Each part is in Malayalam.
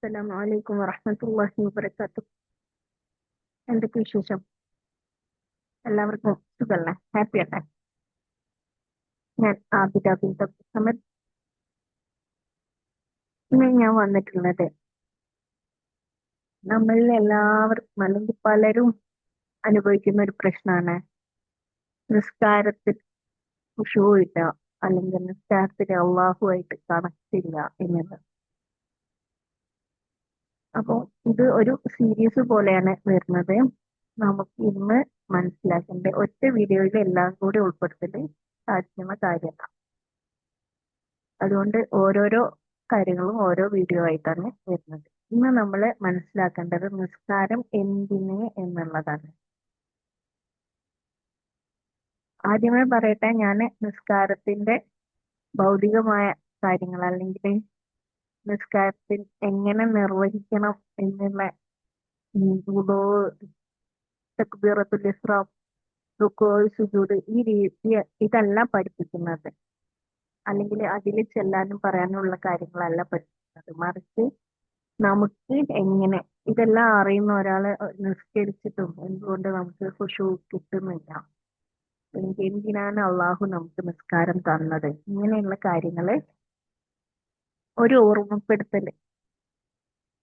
അസ്സലാമു അലൈക്കും വറഹ്മത്തുള്ളാഹി വബറകാതുഹു. എന്തൊക്കെ വിശേഷം? എല്ലാവർക്കും സുഖല്ലേ? ഹാപ്പി അല്ലേ? ഞാൻ ആബിദ ബിന്ത് അബ്ദുൽ സമദ്. ഇന്ന് ഞാൻ വന്നിട്ടുള്ളത് നമ്മളിൽ എല്ലാവർക്കും അല്ലെങ്കിൽ പലരും അനുഭവിക്കുന്ന ഒരു പ്രശ്നമാണ് നിസ്കാരത്തിൽ ഖുശൂഇല്ല, അല്ലെങ്കിൽ നിസ്കാരത്തിൽ അള്ളാഹുവായിട്ട് കണക്ട് ഇല്ല എന്നത്. അപ്പോൾ ഇത് ഒരു സീരീസ് പോലെയാണ് വരുന്നത്. നമുക്ക് ഇന്ന് മനസ്സിലാക്കേണ്ട ഒറ്റ വീഡിയോയിൽ എല്ലാം കൂടി ഉൾപ്പെടുത്തൽ സാധിക്കുന്ന കാര്യമല്ല. അതുകൊണ്ട് ഓരോരോ കാര്യങ്ങളും ഓരോ വീഡിയോ ആയിട്ടാണ് വരുന്നത്. ഇന്ന് നമ്മൾ മനസ്സിലാക്കേണ്ടത് നിസ്കാരം എന്തിന് എന്നുള്ളതാണ്. ആദ്യമേ പറയട്ടെ, ഞാൻ നിസ്കാരത്തിന്റെ ഭൗതികമായ കാര്യങ്ങൾ അല്ലെങ്കിൽ നിസ്കാരത്തിൽ എങ്ങനെ നിർവഹിക്കണം എന്നുള്ള വുളൂ, തക്ബീറത്തുൽ ഇഹ്റാം, റുക്കൂ, സുജൂദ്, ഈ രീതി ഇതല്ല പഠിപ്പിക്കുന്നത്. അല്ലെങ്കിൽ അതിൽ ചെല്ലാനും പറയാനുള്ള കാര്യങ്ങളല്ല പഠിപ്പിക്കുന്നത്. മറിച്ച് നമുക്ക് എങ്ങനെ ഇതെല്ലാം അറിയുന്ന ഒരാളെ നിസ്കരിച്ചിട്ടും എന്തുകൊണ്ട് നമുക്ക് ഖുശൂ കിട്ടുന്നില്ല, അല്ലെങ്കിൽ എന്തിനാണ് അള്ളാഹു നമുക്ക് നിസ്കാരം തന്നത്, ഇങ്ങനെയുള്ള കാര്യങ്ങള് ഒരു ഓർമ്മപ്പെടുത്തല്,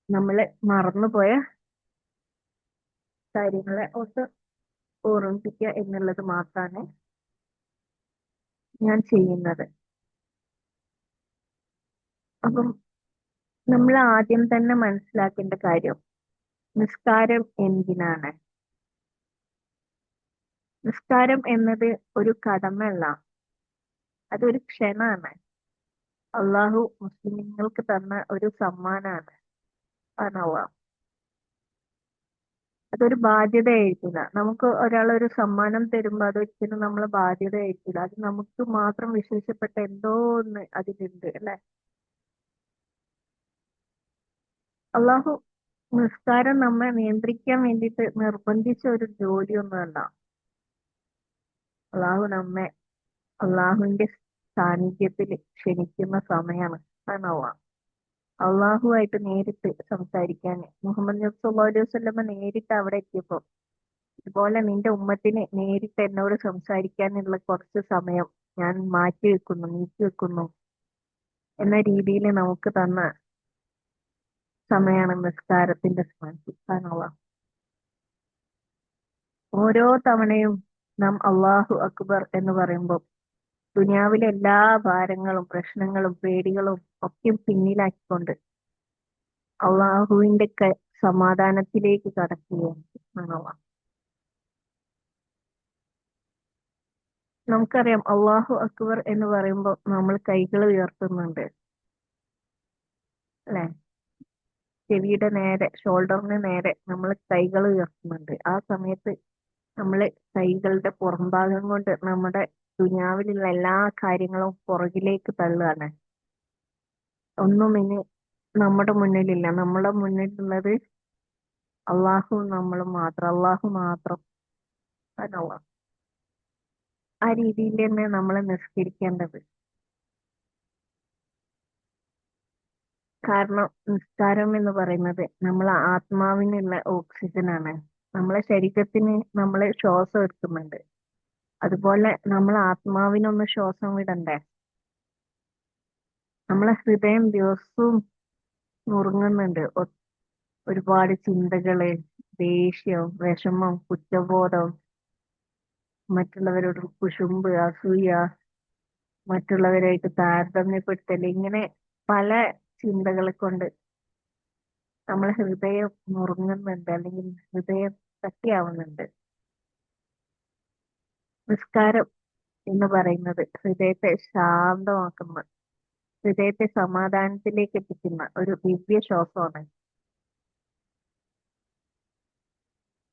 നമ്മള് മറന്നുപോയ കാര്യങ്ങളെ ഒന്ന് ഓർമ്മിപ്പിക്കുക എന്നുള്ളത് മാത്രമാണ് ഞാൻ ചെയ്യുന്നത്. അപ്പം നമ്മൾ ആദ്യം തന്നെ മനസ്സിലാക്കേണ്ട കാര്യം, നിസ്കാരം എന്തിനാണ്? നിസ്കാരം എന്നത് ഒരു കടമയല്ല, അതൊരു ക്ഷണമാണ്. അള്ളാഹു മുസ്ലിങ്ങൾക്ക് തന്ന ഒരു സമ്മാനാണ്. അതൊരു ബാധ്യതയായിരിക്കില്ല. നമുക്ക് ഒരാൾ ഒരു സമ്മാനം തരുമ്പോൾ അതൊരിക്കലും നമ്മളെ ബാധ്യതയായിരിക്കില്ല. അത് നമുക്ക് മാത്രം വിശേഷപ്പെട്ട എന്തോ ഒന്ന് അതിലുണ്ട് അല്ലെ. അള്ളാഹു നിസ്കാരം നമ്മെ നിയന്ത്രിക്കാൻ വേണ്ടിയിട്ട് നിർബന്ധിച്ച ഒരു ജോലിയൊന്നുമല്ല. അള്ളാഹു നമ്മെ അള്ളാഹുവിന്റെ സാന്നിധ്യത്തിൽ ക്ഷണിക്കുന്ന സമയമാണ്. അള്ളാഹുവായിട്ട് നേരിട്ട് സംസാരിക്കാൻ മുഹമ്മദ് നബി സല്ലല്ലാഹു അലൈഹി വസല്ലമ നേരിട്ട് അവിടെ എത്തിയപ്പോ, ഇതുപോലെ നിന്റെ ഉമ്മത്തിന് നേരിട്ട് എന്നോട് സംസാരിക്കാനുള്ള കുറച്ച് സമയം ഞാൻ നീക്കി വെക്കുന്നു എന്ന രീതിയിൽ നമുക്ക് തന്ന സമയമാണ് നിസ്കാരത്തിന്റെ സമയം. ഓരോ തവണയും നാം അള്ളാഹു അക്ബർ എന്ന് പറയുമ്പോൾ ദുനിയാവിലെ എല്ലാ ഭാരങ്ങളും പ്രശ്നങ്ങളും പേടികളും ഒക്കെ പിന്നിലാക്കിക്കൊണ്ട് അള്ളാഹുവിന്റെ സമാധാനത്തിലേക്ക് കടക്കുകയാണ്. നമുക്കറിയാം, അള്ളാഹു അക്ബർ എന്ന് പറയുമ്പോൾ നമ്മൾ കൈകൾ ഉയർത്തുന്നുണ്ട് അല്ലെ. ചെവിയുടെ നേരെ, ഷോൾഡറിന് നേരെ നമ്മൾ കൈകൾ ഉയർത്തുന്നുണ്ട്. ആ സമയത്ത് നമ്മൾ കൈകളുടെ പുറംഭാഗം കൊണ്ട് നമ്മുടെ ദുനിയാവിലുള്ള എല്ലാ കാര്യങ്ങളും പുറകിലേക്ക് തള്ളുകയാണ്. ഒന്നും ഇനി നമ്മുടെ മുന്നിലില്ല. നമ്മുടെ മുന്നിലുള്ളത് അള്ളാഹു നമ്മളും മാത്രം, അള്ളാഹു മാത്രം. ആ രീതിയിൽ തന്നെ നമ്മൾ നിസ്കരിക്കേണ്ടത്. കാരണം നിസ്കാരം എന്ന് പറയുന്നത് നമ്മളെ ആത്മാവിനുള്ള ഓക്സിജനാണ്. നമ്മളെ ശരീരത്തിന് നമ്മൾ ശ്വാസം എടുക്കുന്നുണ്ട്, അതുപോലെ നമ്മളെ ആത്മാവിനൊന്ന് ശ്വാസം വിടണ്ടേ. നമ്മളെ ഹൃദയം ദിവസവും നുറുങ്ങുന്നുണ്ട്. ഒരുപാട് ചിന്തകള്, ദേഷ്യം, വിഷമം, കുറ്റബോധം, മറ്റുള്ളവരോട് കുശുമ്പ്, അസൂയ, മറ്റുള്ളവരായിട്ട് താരതമ്യപ്പെടുത്തൽ, ഇങ്ങനെ പല ചിന്തകളെ കൊണ്ട് നമ്മളെ ഹൃദയം നുറുങ്ങുന്നുണ്ട്, അല്ലെങ്കിൽ ഹൃദയം കട്ടിയാവുന്നുണ്ട്. നിസ്കാരം എന്ന് പറയുന്നത് ഹൃദയത്തെ ശാന്തമാക്കുന്ന, ഹൃദയത്തെ സമാധാനത്തിലേക്ക് എത്തിക്കുന്ന ഒരു ദിവ്യ ശ്വാസമാണ്.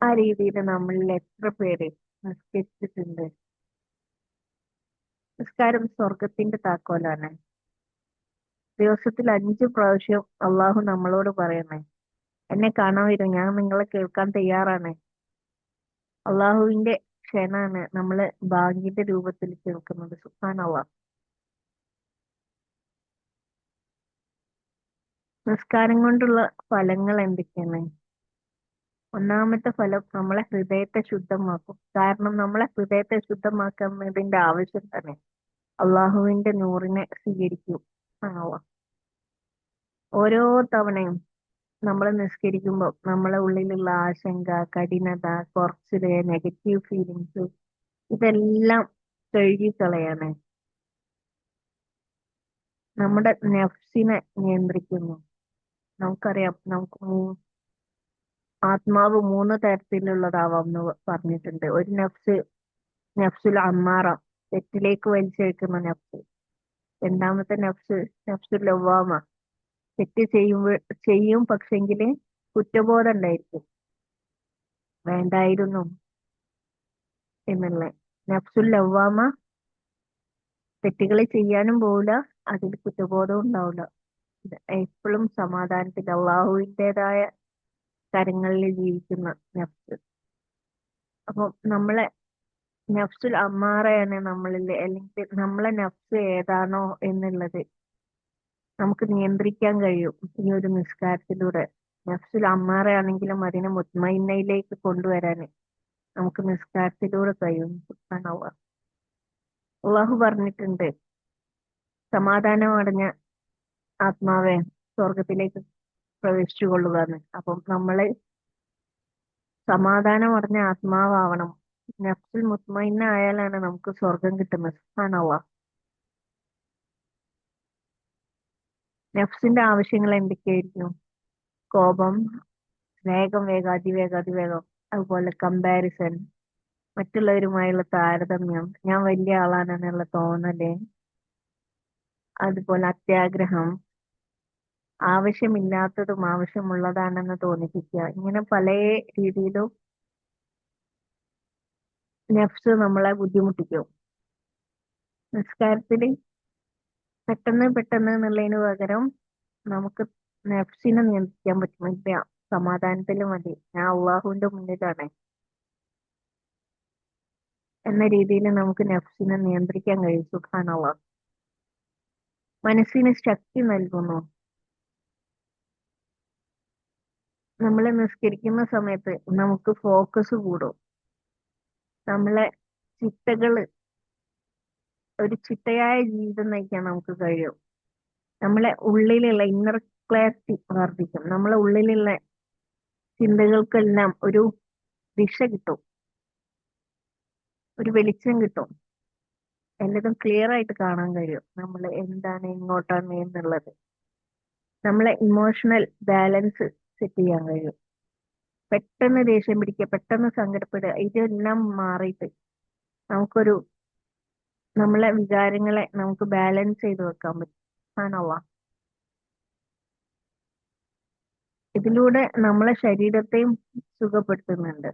ആ രീതിയിൽ നമ്മളിൽ എത്ര പേര് നിസ്കരിച്ചിട്ടുണ്ട്? നിസ്കാരം സ്വർഗത്തിന്റെ താക്കോലാണ്. ദിവസത്തിൽ 5 പ്രാവശ്യം അള്ളാഹു നമ്മളോട് പറയണേ, എന്നെ കാണാൻ വരും, ഞാൻ നിങ്ങളെ കേൾക്കാൻ തയ്യാറാണ്. അള്ളാഹുവിന്റെ ക്ഷണാണ് നമ്മള് ബാങ്കിന്റെ രൂപത്തിൽ കേൾക്കുന്നത്. സുബ്ഹാനല്ലാഹ്. നിസ്കാരം കൊണ്ടുള്ള ഫലങ്ങൾ എന്തൊക്കെയാണ്? ഒന്നാമത്തെ ഫലം നമ്മളെ ഹൃദയത്തെ ശുദ്ധമാക്കും. കാരണം നമ്മളെ ഹൃദയത്തെ ശുദ്ധമാക്കുന്നതിന്റെ ആവശ്യം തന്നെ അള്ളാഹുവിന്റെ നൂറിനെ സ്വീകരിക്കും ആണല്ലോ. ഓരോ തവണയും നമ്മൾ നിസ്കരിക്കുമ്പോൾ നമ്മളെ ഉള്ളിലുള്ള ആശങ്ക, കഠിനത, കുറച്ചില്, നെഗറ്റീവ് ഫീലിങ്സ് ഇതെല്ലാം കഴുകിക്കളയാണ്. നമ്മുടെ നെഫ്സിനെ നിയന്ത്രിക്കുന്നു. നമുക്കറിയാം, ആത്മാവ് മൂന്ന് തരത്തിലുള്ളതാവാം എന്ന് പറഞ്ഞിട്ടുണ്ട്. ഒരു നഫ്സ്, നഫ്സുൽ അമ്മാറ, തെറ്റിലേക്ക് വലിച്ചെടുക്കുന്ന നഫ്സ്. രണ്ടാമത്തെ നഫ്സ്, നഫ്സുൽ ലവ്വാമ, തെറ്റ് ചെയ്യും പക്ഷെങ്കില് കുറ്റബോധം ഉണ്ടായിരിക്കും, വേണ്ടായിരുന്നു എന്നുള്ള. നഫ്സുൽ ലവ്വാമ തെറ്റുകൾ ചെയ്യാനും പോവില്ല, അതിൽ കുറ്റബോധവും ഉണ്ടാവില്ല. എപ്പോഴും സമാധാനത്തിൽ അള്ളാഹുവിൻ്റെതായ കരങ്ങളിൽ ജീവിക്കുന്ന നഫ്സ്. അപ്പം നമ്മളെ നഫ്സുൽ അമ്മാറയാണ് നമ്മളിൽ, അല്ലെങ്കിൽ നമ്മളെ നഫ്സ് ഏതാണോ എന്നുള്ളത് നമുക്ക് നിയന്ത്രിക്കാൻ കഴിയും ഈ ഒരു നിസ്കാരത്തിലൂടെ. നഫ്സുൽ അമ്മാറയാണെങ്കിലും അതിനെ മുത്മയിന്നയിലേക്ക് കൊണ്ടുവരാൻ നമുക്ക് നിസ്കാരത്തിലൂടെ കഴിയും. സുബ്ഹാനല്ലാഹ്. അള്ളാഹു പറഞ്ഞിട്ടുണ്ട്, സമാധാനം അടഞ്ഞ ആത്മാവെ സ്വർഗത്തിലേക്ക് പ്രവേശിച്ചു കൊള്ളുക എന്ന്. അപ്പം നമ്മള് സമാധാനം അടഞ്ഞ ആത്മാവാവണം. നഫ്സുൽ മുത്മയിന്ന ആയാലാണ് നമുക്ക് സ്വർഗം കിട്ടുന്നത്. സുബ്ഹാനല്ലാഹ്. നഫ്സിന്റെ ആവശ്യങ്ങൾ എന്തൊക്കെയായിരിക്കും? കോപം, വേഗം വേഗം, അതിവേഗം അതിവേഗം, അതുപോലെ കമ്പാരിസൺ, മറ്റുള്ളവരുമായുള്ള താരതമ്യം, ഞാൻ വലിയ ആളാണെന്നുള്ള തോന്നല്, അതുപോലെ അത്യാഗ്രഹം, ആവശ്യമില്ലാത്തതും ആവശ്യമുള്ളതാണെന്ന് തോന്നിപ്പിക്കുക. ഇങ്ങനെ പല രീതിയിലും നഫ്സ് നമ്മളെ ബുദ്ധിമുട്ടിക്കും. നിസ്കാരത്തില് പെട്ടെന്ന് പെട്ടെന്ന് എന്നുള്ളതിന് പകരം നമുക്ക് നഫ്സിനെ നിയന്ത്രിക്കാൻ പറ്റും. ഇല്ല, സമാധാനത്തിൽ മതി, ഞാൻ അള്ളാഹുവിന്റെ മുന്നിലാണ് എന്ന രീതിയിൽ നമുക്ക് നഫ്സിനെ നിയന്ത്രിക്കാൻ കഴിയും. സുബ്ഹാനല്ലാഹ്. മനസ്സിന് ശക്തി നൽകുന്നു. നമ്മൾ നിസ്കരിക്കുന്ന സമയത്ത് നമുക്ക് ഫോക്കസ് കൂടും. നമ്മളെ ചിട്ടകള്, ഒരു ചിട്ടയായ ജീവിതം നയിക്കാൻ നമുക്ക് കഴിയും. നമ്മളെ ഉള്ളിലുള്ള ഇന്നർ ക്ലാരിറ്റി വർദ്ധിക്കും. നമ്മളെ ഉള്ളിലുള്ള ചിന്തകൾക്കെല്ലാം ഒരു ദിശ കിട്ടും, ഒരു വെളിച്ചം കിട്ടും. എല്ലാതും ക്ലിയർ ആയിട്ട് കാണാൻ കഴിയും, നമ്മൾ എന്താണ് എങ്ങോട്ടാണ് എന്നുള്ളത്. നമ്മളെ ഇമോഷണൽ ബാലൻസ് സെറ്റ് ചെയ്യാൻ കഴിയും. പെട്ടെന്ന് ദേഷ്യം പിടിക്കുക, പെട്ടെന്ന് സങ്കടപ്പെടുക, ഇതെല്ലാം മാറിയിട്ട് നമുക്കൊരു, നമ്മളെ വികാരങ്ങളെ നമുക്ക് ബാലൻസ് ചെയ്ത് വെക്കാൻ പറ്റും. ആണല്ലോ. ഇതിലൂടെ നമ്മളെ ശരീരത്തെയും സുഖപ്പെടുത്തുന്നുണ്ട്.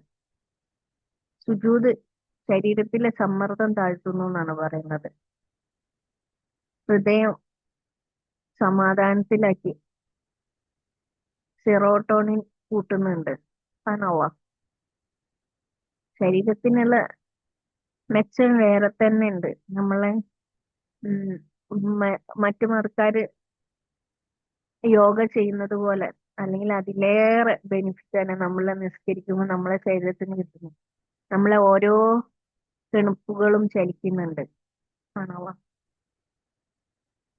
സുജൂദ് ശരീരത്തിലെ സമ്മർദ്ദം താഴ്ത്തുന്നു എന്നാണ് പറയുന്നത്. ഹൃദയം സമാധാനത്തിലാക്കി സെറോട്ടോണിൻ കൂട്ടുന്നുണ്ട്. ആണല്ലോ. ശരീരത്തിനുള്ള മെച്ചം വേറെ തന്നെ ഉണ്ട്. നമ്മളെ മറ്റു മതക്കാര് യോഗ ചെയ്യുന്നത് പോലെ, അല്ലെങ്കിൽ അതിലേറെ ബെനിഫിറ്റ് ആണ് നമ്മളെ നിസ്കരിക്കുമ്പോൾ നമ്മളെ ശരീരത്തിന് കിട്ടുന്നത്. നമ്മളെ ഓരോ കെണുപ്പുകളും ചലിക്കുന്നുണ്ട്. ആണോ.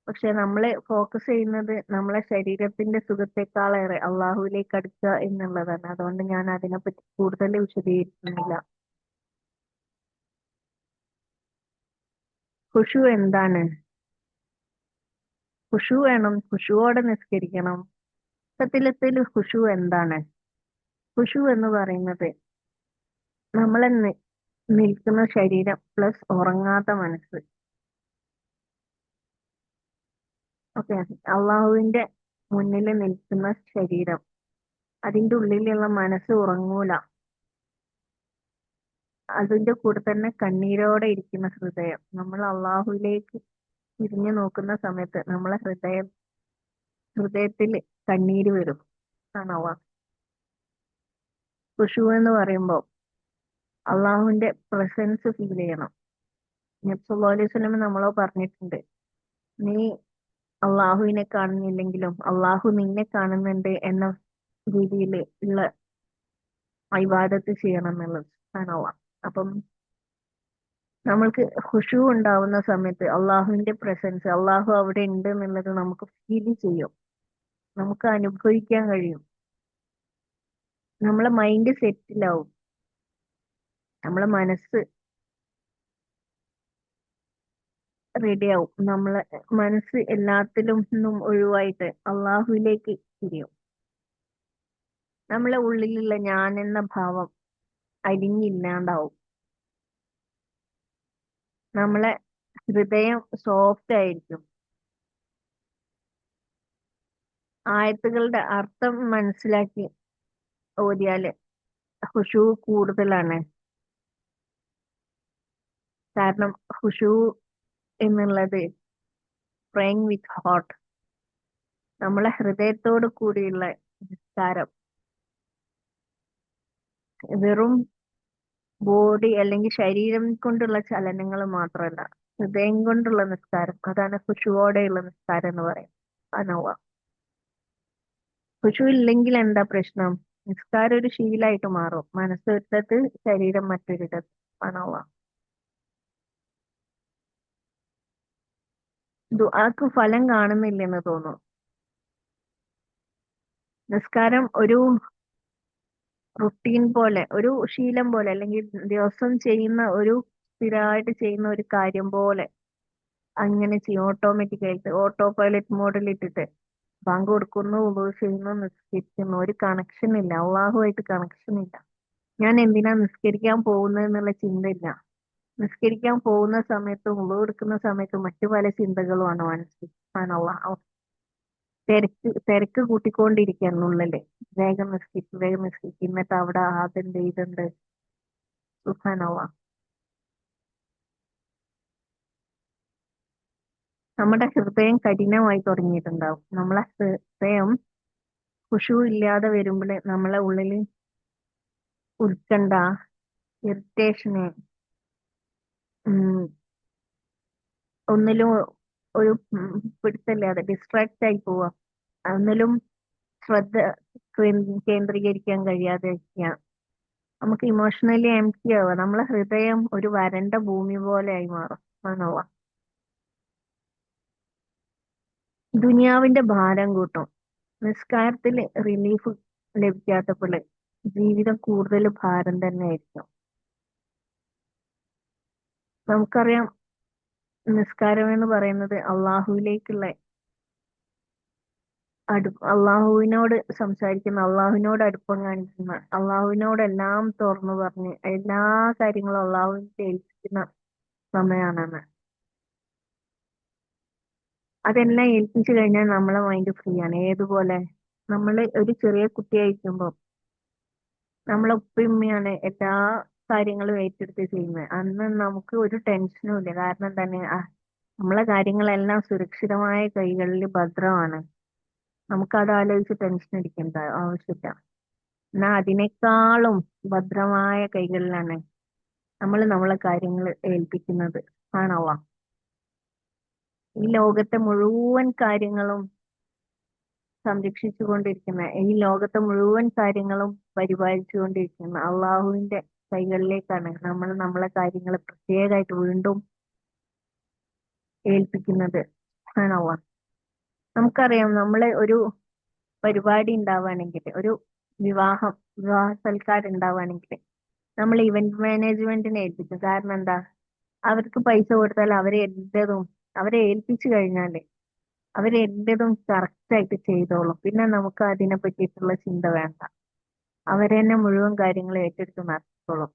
പക്ഷെ നമ്മള് ഫോക്കസ് ചെയ്യുന്നത് നമ്മളെ ശരീരത്തിന്റെ സുഖത്തെക്കാളേറെ അള്ളാഹുവിലേക്ക് അടുക്കുക എന്നുള്ളതാണ്. അതുകൊണ്ട് ഞാൻ അതിനെപ്പറ്റി കൂടുതൽ വിശദീകരിക്കുന്നില്ല. ഖുശു എന്താണ്? ഖുശു വേണം, ഖുശുവോടെ നിസ്കരിക്കണം. സത്യത്തിൽ ഖുശു എന്താണ്? ഖുശു എന്ന് പറയുന്നത് നമ്മളെ നിൽക്കുന്ന ശരീരം പ്ലസ് ഉറങ്ങാത്ത മനസ്സ്. ഓക്കെ, അള്ളാഹുവിന്റെ മുന്നിൽ നിൽക്കുന്ന ശരീരം, അതിന്റെ ഉള്ളിലുള്ള മനസ്സ് ഉറങ്ങൂല. അതിന്റെ കൂടെ തന്നെ കണ്ണീരോടെ ഇരിക്കുന്ന ഹൃദയം. നമ്മൾ അള്ളാഹുവിലേക്ക് തിരിഞ്ഞു നോക്കുന്ന സമയത്ത് നമ്മളെ ഹൃദയത്തിൽ കണ്ണീര് വരും. ആണോ. ഖുശൂ എന്ന് പറയുമ്പോൾ അള്ളാഹുവിന്റെ പ്രസൻസ് ഫീൽ ചെയ്യണം. നബി സല്ലല്ലാഹു അലൈഹി വസല്ലം നമ്മളോ പറഞ്ഞിട്ടുണ്ട്, നീ അള്ളാഹുവിനെ കാണുന്നില്ലെങ്കിലും അള്ളാഹു നിന്നെ കാണുന്നുണ്ട് എന്ന രീതിയിൽ ഉള്ള ഇബാദത്ത് ചെയ്യണം എന്നുള്ളത് ആണല്ല. അപ്പം നമ്മൾക്ക് ഖുശൂ ഉണ്ടാവുന്ന സമയത്ത് അള്ളാഹുവിന്റെ പ്രസൻസ്, അള്ളാഹു അവിടെ ഉണ്ട് എന്നുള്ളത് നമുക്ക് ഫീൽ ചെയ്യും, നമുക്ക് അനുഭവിക്കാൻ കഴിയും. നമ്മളെ മൈൻഡ് സെറ്റിലാവും, നമ്മളെ മനസ്സ് റെഡിയാവും, നമ്മളെ മനസ്സ് എല്ലാത്തിലും നിന്നും ഒഴിവായിട്ട് അള്ളാഹുവിലേക്ക് തിരിയും. നമ്മളെ ഉള്ളിലുള്ള ഞാൻ എന്ന ഭാവം അലിഞ്ഞില്ലാണ്ടാവും. നമ്മളെ ഹൃദയം സോഫ്റ്റ് ആയിരിക്കും. ആയത്തുകളുടെ അർത്ഥം മനസ്സിലാക്കി ഓതിയാല് ഖുശൂ കൂടുതലാണ്. കാരണം ഖുശൂ എന്നുള്ളത് പ്രേയിങ് വിത്ത് ഹാർട്ട്, നമ്മളെ ഹൃദയത്തോട് കൂടിയുള്ള നിസ്കാരം, വെറും ബോഡി അല്ലെങ്കിൽ ശരീരം കൊണ്ടുള്ള ചലനങ്ങൾ മാത്രമല്ല, ഹൃദയം കൊണ്ടുള്ള നിസ്കാരം, അതാണ് ഖുശുവോടെയുള്ള നിസ്കാരം എന്ന് പറയുന്നത്. അനവ ഖുശു ഇല്ലെങ്കിൽ എന്താ പ്രശ്നം? നിസ്കാരം ഒരു ശീലായിട്ട് മാറും, മനസ്സൊരിടത്ത് ശരീരം മറ്റൊരിടത്ത്. അനവ ദുആക്ക് ഫലം കാണുന്നില്ലെന്ന് തോന്നും. നിസ്കാരം ഒരു റുട്ടീൻ പോലെ, ഒരു ശീലം പോലെ, അല്ലെങ്കിൽ ദിവസം ചെയ്യുന്ന ഒരു സ്ഥിരമായിട്ട് ചെയ്യുന്ന ഒരു കാര്യം പോലെ അങ്ങനെ ചെയ്യും. ഓട്ടോമാറ്റിക് ആയിട്ട് ഓട്ടോ പൈലറ്റ് മോഡിൽ ഇട്ടിട്ട് ബാങ്ക് കൊടുക്കുന്നു, ഉളൂ ചെയ്യുന്നു, നിസ്കരിക്കുന്നു. ഒരു കണക്ഷൻ ഇല്ല, അള്ളാഹുമായിട്ട് കണക്ഷൻ ഇല്ല. ഞാൻ എന്തിനാ നിസ്കരിക്കാൻ പോകുന്നത് എന്നുള്ള ചിന്തയില്ല. നിസ്കരിക്കാൻ പോകുന്ന സമയത്ത്, ഉളൂ എടുക്കുന്ന സമയത്ത് മറ്റു പല ചിന്തകളുമാണ് മനസ്സിൽ. അള്ളാഹ് തിരക്ക് തിരക്ക് കൂട്ടിക്കൊണ്ടിരിക്കുകയാണ് ഉള്ളില്. വേഗം നിസ്കരിക്കും, വേഗം നിസ്കരിക്കും, എന്നിട്ട് അവിടെ അതുണ്ട് ഇതുണ്ട്. സുബ്ഹാനല്ലാഹ്. നമ്മുടെ ഹൃദയം കഠിനമായി തുടങ്ങിയിട്ടുണ്ടാവും. നമ്മളെ ഹൃദയം ഖുശൂ ഇല്ലാതെ വരുമ്പോൾ നമ്മളെ ഉള്ളില് ഉത്കണ്ഠ, ഇറിറ്റേഷന്, ഒന്നിലും ഒരു പിടുത്തമില്ലാതെ ഡിസ്ട്രാക്ട് ആയി പോവാ, ഒന്നിലും ശ്രദ്ധ കേന്ദ്രീകരിക്കാൻ കഴിയാതെ ഇരിക്കുക. നമുക്ക് ഇമോഷണലി എംപ്റ്റി ആവുക, നമ്മളെ ഹൃദയം ഒരു വരണ്ട ഭൂമി പോലെ ആയി മാറും. ആണോവാ ദുനിയാവിന്റെ ഭാരം കൂട്ടും. നിസ്കാരത്തിൽ റിലീഫ് ലഭിക്കാത്തപ്പോൾ ജീവിതം കൂടുതൽ ഭാരം തന്നെ ആയിരിക്കും. നമുക്കറിയാം, നിസ്കാരം എന്ന് പറയുന്നത് അള്ളാഹുവിലേക്കുള്ള അള്ളാഹുവിനോട് സംസാരിക്കുന്ന, അള്ളാഹുവിനോട് അടുപ്പം കാണിക്കുന്ന, അള്ളാഹുവിനോട് എല്ലാം തുറന്നു പറഞ്ഞ് എല്ലാ കാര്യങ്ങളും അള്ളാഹുവിനെ ഏൽപ്പിക്കുന്ന സമയമാണെന്ന്. അതെല്ലാം ഏൽപ്പിച്ചു കഴിഞ്ഞാൽ നമ്മളെ മൈൻഡ് ഫ്രീ ആണ്. ഏതുപോലെ നമ്മൾ ഒരു ചെറിയ കുട്ടിയായിരിക്കുമ്പോൾ നമ്മളെ ഉപ്പയും ഉമ്മയാണ് എല്ലാ കാര്യങ്ങളും ഏറ്റെടുത്ത് ചെയ്യുന്നത്. അന്ന് നമുക്ക് ഒരു ടെൻഷനും ഇല്ല. കാരണം തന്നെ നമ്മളെ കാര്യങ്ങളെല്ലാം സുരക്ഷിതമായ കൈകളിൽ ഭദ്രമാണ്. നമുക്കത് ആലോചിച്ച് ടെൻഷൻ അടിക്കേണ്ട ആവശ്യമില്ല. എന്നാ അതിനേക്കാളും ഭദ്രമായ കൈകളിലാണ് നമ്മൾ നമ്മളെ കാര്യങ്ങൾ ഏൽപ്പിക്കുന്നത്. ആണോ? ഈ ലോകത്തെ മുഴുവൻ കാര്യങ്ങളും സംരക്ഷിച്ചുകൊണ്ടിരിക്കുന്ന, ഈ ലോകത്തെ മുഴുവൻ കാര്യങ്ങളും പരിപാലിച്ചുകൊണ്ടിരിക്കുന്ന അള്ളാഹുവിന്റെ കൈകളിലേക്കാണ് നമ്മൾ നമ്മളെ കാര്യങ്ങൾ പ്രത്യേകമായിട്ട് വീണ്ടും ഏൽപ്പിക്കുന്നത്. ആണോ? നമുക്കറിയാം, നമ്മളെ ഒരു പരിപാടി ഉണ്ടാവുകയാണെങ്കിൽ, ഒരു വിവാഹം വിവാഹ സൽക്കാരം ഉണ്ടാവുകയാണെങ്കിൽ നമ്മൾ ഇവന്റ് മാനേജ്മെന്റിനെ ഏൽപ്പിക്കും. കാരണം എന്താ? അവർക്ക് പൈസ കൊടുത്താൽ അവരെ ഏൽപ്പിച്ചു കഴിഞ്ഞാല് അവരെന്റതും കറക്റ്റ് ആയിട്ട് ചെയ്തോളും. പിന്നെ നമുക്ക് അതിനെ പറ്റിയിട്ടുള്ള ചിന്ത വേണ്ട, അവരെ തന്നെ മുഴുവൻ കാര്യങ്ങൾ ഏറ്റെടുത്ത് നടത്തിക്കോളും.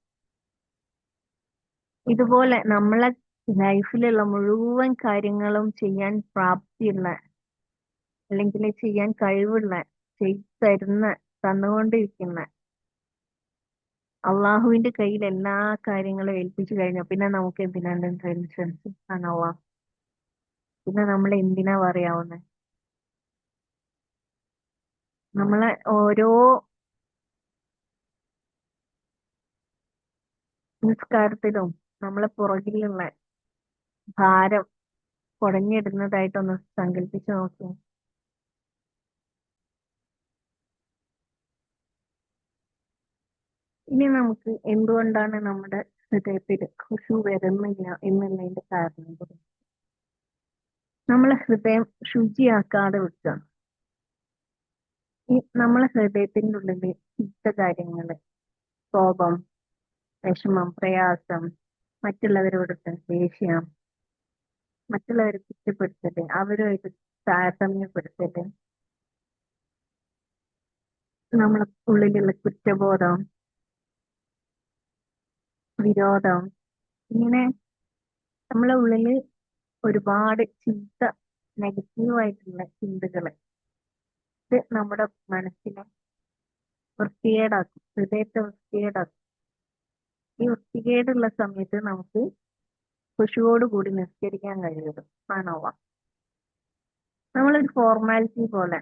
ഇതുപോലെ നമ്മളെ ലൈഫിലുള്ള മുഴുവൻ കാര്യങ്ങളും ചെയ്യാൻ പ്രാപ്തിയുള്ള, അല്ലെങ്കിൽ ചെയ്യാൻ കഴിവുള്ള, ചെയ്തു തന്നുകൊണ്ടിരിക്കുന്ന അള്ളാഹുവിന്റെ കയ്യിൽ എല്ലാ കാര്യങ്ങളും ഏൽപ്പിച്ചു കഴിഞ്ഞാൽ പിന്നെ നമുക്ക് എന്തിനാണ് ടെൻഷൻസ്? ആണോ? പിന്നെ നമ്മൾ എന്തിനാ പറയാവുന്നത്? നമ്മളെ ഓരോ നിസ്കാരത്തിലും നമ്മളെ പുറകിലുള്ള ഭാരം കുടഞ്ഞിടുന്നതായിട്ടൊന്ന് സങ്കല്പിച്ചു നോക്കൂ. ഇനി നമുക്ക് എന്തുകൊണ്ടാണ് നമ്മുടെ ഹൃദയത്തിൽ ഖുശൂ വരുന്നില്ല എന്നുള്ളതിന്റെ കാരണം കൂടി. നമ്മളെ ഹൃദയം ശുചിയാക്കാതെ വെക്കുക. ഈ നമ്മളെ ഹൃദയത്തിന്റെ ഉള്ളില് ചീത്ത കാര്യങ്ങള്, കോപം, വിഷമം, പ്രയാസം, മറ്റുള്ളവരോടുള്ള ദേഷ്യം, മറ്റുള്ളവരെ കുറ്റപ്പെടുത്തല്, അവരുമായിട്ട് താരതമ്യപ്പെടുത്തല്, നമ്മളെ ഉള്ളിലുള്ള കുറ്റബോധം, വിരോധം, ഇങ്ങനെ നമ്മളെ ഉള്ളില് ഒരുപാട് ചീത്ത നെഗറ്റീവായിട്ടുള്ള ചിന്തകള്, ഇത് നമ്മുടെ മനസ്സിനെ വൃത്തികേടാക്കും, ഹൃദയത്തെ വൃത്തികേടാക്കും. ഈ വൃത്തികേടുള്ള സമയത്ത് നമുക്ക് ഖുശുവോടുകൂടി നിസ്കരിക്കാൻ കഴിയുള്ളൂ. ആണോവാ നമ്മളൊരു ഫോർമാലിറ്റി പോലെ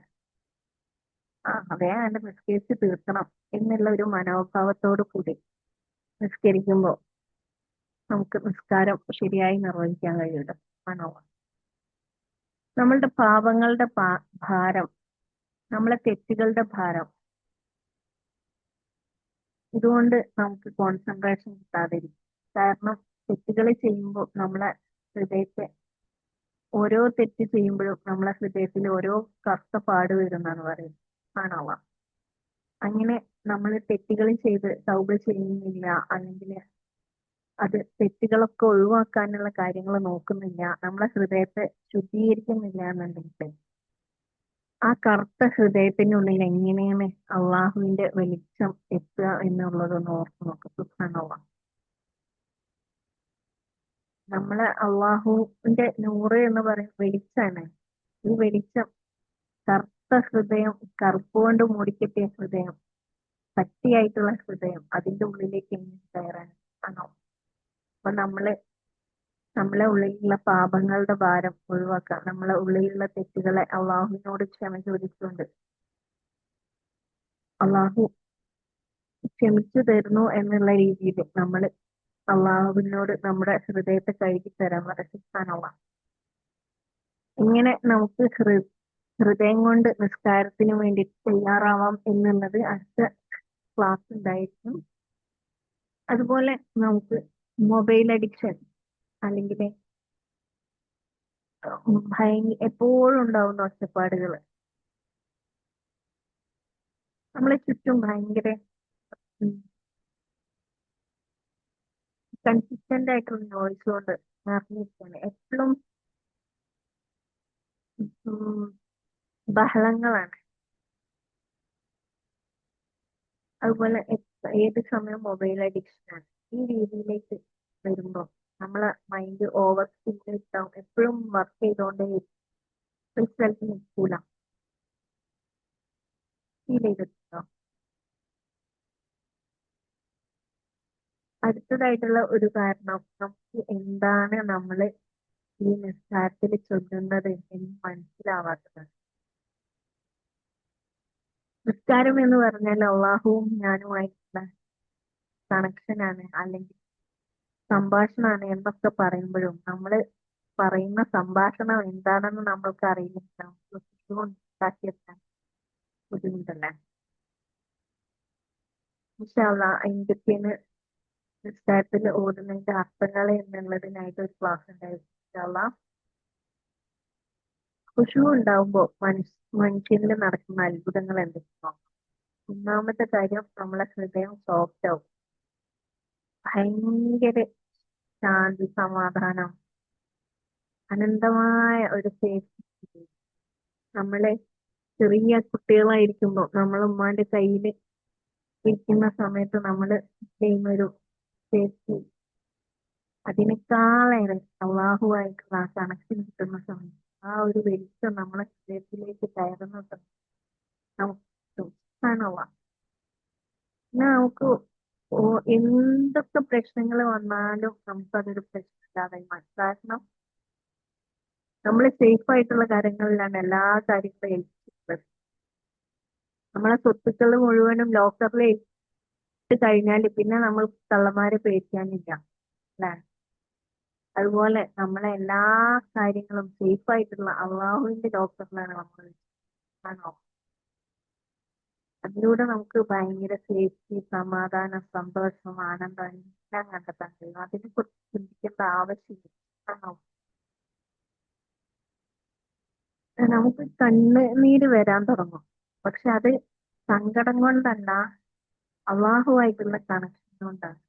വേഗം നിസ്കരിച്ച് തീർക്കണം എന്നുള്ള ഒരു മനോഭാവത്തോടു കൂടി നിസ്കരിക്കുമ്പോൾ നമുക്ക് നിസ്കാരം ശരിയായി നിർവഹിക്കാൻ കഴിയുള്ളൂ. ആണോവാ നമ്മളുടെ പാപങ്ങളുടെ ഭാരം, നമ്മളെ തെറ്റുകളുടെ ഭാരം, ഇതുകൊണ്ട് നമുക്ക് കോൺസെൻട്രേഷൻ കിട്ടാതിരിക്കും. കാരണം തെറ്റുകൾ ചെയ്യുമ്പോൾ നമ്മളെ ഹൃദയത്തെ, ഓരോ തെറ്റ് ചെയ്യുമ്പോഴും നമ്മളെ ഹൃദയത്തിൽ ഓരോ കറുത്ത പാട് വരുന്നാണ് പറയുന്നത്. ആണോവാ അങ്ങനെ നമ്മൾ തെറ്റുകൾ ചെയ്ത് തൗബ ചെയ്യുന്നില്ല, അല്ലെങ്കിൽ അത് തെറ്റുകളൊക്കെ ഒഴിവാക്കാനുള്ള കാര്യങ്ങൾ നോക്കുന്നില്ല, നമ്മളെ ഹൃദയത്തെ ശുദ്ധീകരിക്കുന്നില്ല എന്നുണ്ടെങ്കിൽ ആ കറുത്ത ഹൃദയത്തിനുള്ളിൽ എങ്ങനെയാണ് അള്ളാഹുവിന്റെ വെളിച്ചം എത്തുക എന്നുള്ളതൊന്ന് ഓർത്ത് നോക്കുക. സുബ്ഹാനല്ലാഹ്. നമ്മളെ അള്ളാഹുവിന്റെ നൂറ് എന്ന് പറയും വെളിച്ചാണ്. ഈ വെളിച്ചം കറുത്ത ഹൃദയം, കറുപ്പ് കൊണ്ട് മൂടിക്കെട്ടിയ ഹൃദയം, കട്ടിയായിട്ടുള്ള ഹൃദയം, അതിന്റെ ഉള്ളിലേക്ക് എങ്ങനെ കയറാൻ ആണോ? അപ്പൊ നമ്മളെ ഉള്ളിലുള്ള പാപങ്ങളുടെ ഭാരം ഒഴിവാക്കാം. നമ്മളെ ഉള്ളിലുള്ള തെറ്റുകളെ അള്ളാഹുവിനോട് ക്ഷമ ചോദിച്ചുകൊണ്ട് അള്ളാഹു ക്ഷമിച്ചു തരുന്നു എന്നുള്ള രീതിയിൽ നമ്മൾ അള്ളാഹുവിനോട് നമ്മുടെ ഹൃദയത്തെ കഴുകി തരാൻ വരച്ചിട്ടാണുള്ള. ഇങ്ങനെ നമുക്ക് ഹൃദയം കൊണ്ട് നിസ്കാരത്തിന് വേണ്ടി തയ്യാറാവാം എന്നുള്ളത് അടുത്ത ക്ലാസ് ഉണ്ടായിരിക്കും. അതുപോലെ നമുക്ക് മൊബൈൽ അഡിക്ഷൻ അല്ലെങ്കിൽ എപ്പോഴും ഉണ്ടാവുന്ന ഒച്ചപ്പാടുകൾ, നമ്മളെ ചുറ്റും ഭയങ്കര കൺസിസ്റ്റന്റ് ആയിട്ടുള്ള നോയ്സ് കൊണ്ട് നിറഞ്ഞിരിക്കുകയാണ്. എപ്പോഴും ബഹളങ്ങളാണ്. അതുപോലെ ഏത് സമയം മൊബൈൽ അഡിക്ഷൻ ആണ്. ഈ രീതിയിലേക്ക് വരുമ്പോൾ നമ്മളെ മൈൻഡ് ഓവർ സ്റ്റിമുലേറ്റ് ആവും, എപ്പോഴും വർക്ക് ചെയ്തോണ്ടേ റിസൾട്ട് നിൽക്കൂല. ഫീൽ ചെയ്തിട്ടുണ്ടോ? അടുത്തതായിട്ടുള്ള ഒരു കാരണം, നമുക്ക് എന്താണ് നമ്മൾ ഈ നിസ്കാരത്തിൽ ചൊല്ലുന്നത് എന്ന് മനസ്സിലാവാത്തതാണ്. നിസ്കാരം എന്ന് പറഞ്ഞാൽ അള്ളാഹുവും ഞാനുമായിട്ടുള്ള കണക്ഷനാണ്, അല്ലെങ്കിൽ സംഭാഷണമാണ് എന്നൊക്കെ പറയുമ്പോഴും നമ്മൾ പറയുന്ന സംഭാഷണം എന്താണെന്ന് നമ്മൾക്ക് അറിയില്ല. ഉണ്ടാക്കിയെത്താൻ ബുദ്ധിമുട്ടല്ലേ? ഇൻഷാ അള്ളാഹ് എന്തൊക്കെയാണ് നിസ്കാരത്തിൽ ഓതുന്നതിന്റെ അർത്ഥങ്ങൾ എന്നുള്ളതിനായിട്ട് ഒരു ക്ലാസ് ഉണ്ടായിരുന്നു. ഇൻഷാ അള്ളാഹ് ഖുശൂ ഉണ്ടാവുമ്പോൾ മനുഷ്യനിൽ നടക്കുന്ന അത്ഭുതങ്ങൾ എന്തൊക്കെയാണ്? ഒന്നാമത്തെ കാര്യം, നമ്മളെ ഹൃദയം സോഫ്റ്റ് ആവും. ഭയങ്കര ശാന്തി, സമാധാനം, അനന്തമായ ഒരു സേഫ്റ്റി. നമ്മളെ ചെറിയ കുട്ടികളായിരിക്കുമ്പോൾ നമ്മൾ ഉമ്മാന്റെ കയ്യിൽ ഇരിക്കുന്ന സമയത്ത് നമ്മൾ ചെയ്യുന്ന ഒരു സേഫ്റ്റി, അതിനേക്കാളേറെ അള്ളാഹുവായിട്ടുള്ള ആ കണക്ഷൻ കിട്ടുന്ന സമയം, ആ ഒരു വെളിച്ചം നമ്മളെ ഹൃദയത്തിലേക്ക് കയറുന്ന സമയം നമുക്ക് കാണുക. പിന്നെ നമുക്ക് എന്തൊക്കെ പ്രശ്നങ്ങൾ വന്നാലും നമുക്കതൊരു പ്രശ്നമില്ലാതെ മാറ്റും. കാരണം നമ്മൾ സേഫ് ആയിട്ടുള്ള കാര്യങ്ങളിലാണ് എല്ലാ കാര്യങ്ങളും ഏൽപ്പിച്ചിട്ടുള്ളത്. നമ്മളെ സ്വത്തുക്കൾ മുഴുവനും ലോക്കറിൽ ഇട്ട് കഴിഞ്ഞാൽ പിന്നെ നമ്മൾ കള്ളന്മാരെ പേടിക്കാനില്ല, അല്ലേ? അതുപോലെ നമ്മളെ എല്ലാ കാര്യങ്ങളും സേഫ് ആയിട്ടുള്ള അള്ളാഹുവിന്റെ ഡോക്ടറിലാണ് നമ്മൾ ആണോ. അതിലൂടെ നമുക്ക് ഭയങ്കര സേഫ്റ്റി, സമാധാനം, സന്തോഷം, ആനന്ദം എല്ലാം കണ്ടെത്താൻ കഴിയും. അതിനെ കുറിച്ച് ചിന്തിക്കേണ്ട ആവശ്യമില്ല. ആണോ. നമുക്ക് കണ്ണുനീര് വരാൻ തുടങ്ങും. പക്ഷെ അത് സങ്കടം കൊണ്ടല്ല, അള്ളാഹുവായിട്ടുള്ള കണക്ഷൻ കൊണ്ടാണ്.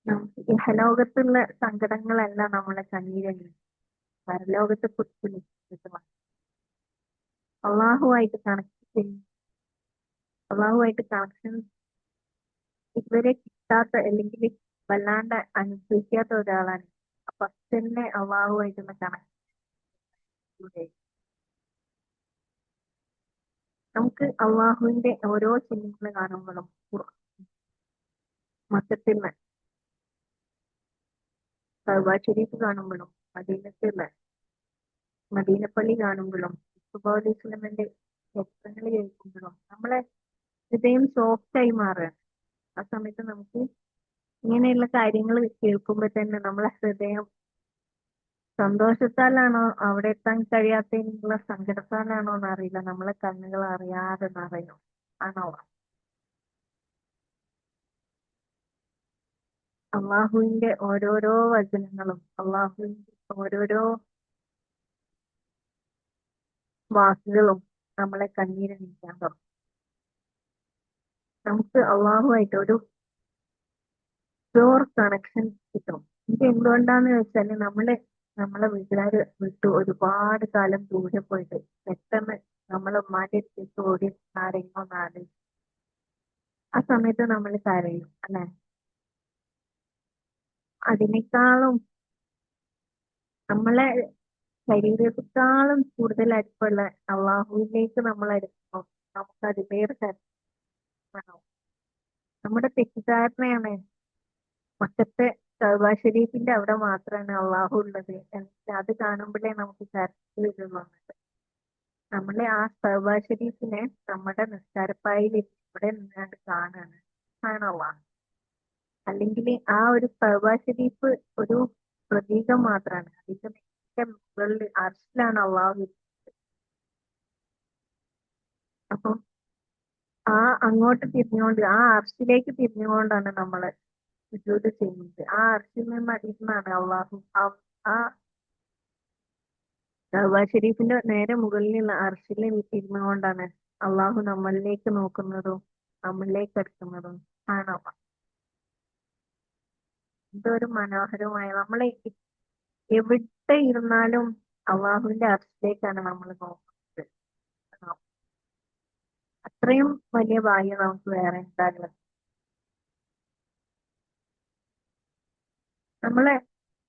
നമുക്ക് ഇഹലോകത്തുള്ള സങ്കടങ്ങളല്ല നമ്മളെ കണ്ണീരണിയും, പരലോകത്തെ കുറിച്ച് നിശ്ചിതമാണ്. അള്ളാഹുവായിട്ട് കണക്ട് ചെയ്യും. അള്ളാഹുവായിട്ട് കണക്ഷൻ ഇതുവരെ കിട്ടാത്ത, അല്ലെങ്കിൽ വല്ലാണ്ട് അനുഭവിക്കാത്ത ഒരാളാണ്. ഫസ്റ്റ് തന്നെ അള്ളാഹുവായിട്ടുള്ള കണക്ഷൻ. നമുക്ക് അള്ളാഹുവിന്റെ ഓരോ ചിഹ്നങ്ങൾ കാണുമ്പോഴും, മൊത്തത്തിൽ കഅബ ഷരീഫ് കാണുമ്പോഴും, മദീനത്തുള്ള മദീനപ്പള്ളി കാണുമ്പോഴും, സുബഹുലിസ്ലമിന്റെ വസ്ത്രങ്ങൾ കേൾക്കുമ്പോഴും നമ്മളെ ഹൃദയം സോഫ്റ്റ് ആയി മാറുകയാണ്. ആ സമയത്ത് നമുക്ക് ഇങ്ങനെയുള്ള കാര്യങ്ങൾ കേൾക്കുമ്പോൾ തന്നെ നമ്മളെ ഹൃദയം സന്തോഷത്താലാണോ, അവിടെ എത്താൻ കഴിയാത്തതിനുള്ള സങ്കടത്താലാണോ എന്നറിയില്ല, നമ്മളെ കണ്ണുകൾ അറിയാതെ നിറയും. ആണോ. അള്ളാഹുവിന്റെ ഓരോരോ വചനങ്ങളും, അള്ളാഹുവിന്റെ ഓരോരോ വാക്കുകളും നമ്മളെ കണ്ണീരണിയിക്കാൻ തുടങ്ങും. നമുക്ക് അള്ളാഹുമായിട്ട് ഒരു പ്യൂർ കണക്ഷൻ കിട്ടും. ഇത് എന്തുകൊണ്ടാന്ന് ചോദിച്ചാല്, നമ്മളെ വീട്ടുകാര് വിട്ടു ഒരുപാട് കാലം ദൂരെ പോയിട്ട് പെട്ടെന്ന് നമ്മളെ ഉമ്മാന്റെ അടുത്തേക്ക് ഓടി ആരെങ്കിലും നാട്, ആ സമയത്ത് നമ്മൾ കരയും അല്ലെ. അതിനേക്കാളും നമ്മളെ ശരീരത്തെക്കാളും കൂടുതൽ അടുപ്പുള്ള അള്ളാഹുവിലേക്ക് നമ്മൾ അടുക്കുമ്പോൾ നമുക്ക് അതിലേറെ കരുതണം. നമ്മുടെ തെറ്റിദ്ധാരണയാണ് മക്കത്തെ കഅബ ഷരീഫിന്റെ അവിടെ മാത്രമാണ് അള്ളാഹു ഉള്ളത്, എന്നിട്ട് അത് കാണുമ്പോഴേ നമുക്ക് കരച്ചിൽ വരുള്ളൂ. നമ്മളെ ആ കഅബ ഷരീഫിനെ നമ്മുടെ നിസ്കാരപ്പായിൽ ഇവിടെ നിന്നാണ്ട് കാണാണ് അള്ളാഹ്. അല്ലെങ്കിൽ ആ ഒരു കഅബ ഷരീഫ് ഒരു പ്രതീകം മാത്രമാണ്. അതിന്റെ മുകളിൽ അർശിലാണ് അള്ളാഹു. അപ്പം ആ അങ്ങോട്ട് തിരിഞ്ഞുകൊണ്ട്, ആ അർശിലേക്ക് തിരിഞ്ഞുകൊണ്ടാണ് നമ്മള് സുജൂദ് ചെയ്യുന്നത്. ആ അർശിൽ നിന്ന് ഇരുന്നാണ് അള്ളാഹു ആ കഅബ ഷരീഫിന്റെ നേരെ മുകളിലുള്ള അർശിൽ ഇരുന്നുകൊണ്ടാണ് അള്ളാഹു നമ്മളിലേക്ക് നോക്കുന്നതും നമ്മളിലേക്ക് അടുക്കുന്നതും ആണ്. ഇതൊരു മനോഹരമായ, നമ്മളെ എവിടെ ഇരുന്നാലും അള്ളാഹുവിന്റെ അർശിലേക്കാണ് നമ്മൾ നോക്കുന്നത്. അത്രയും വലിയ ഭാഗ്യം നമുക്ക് വേറെ ഉണ്ടാകില്ല. നമ്മളെ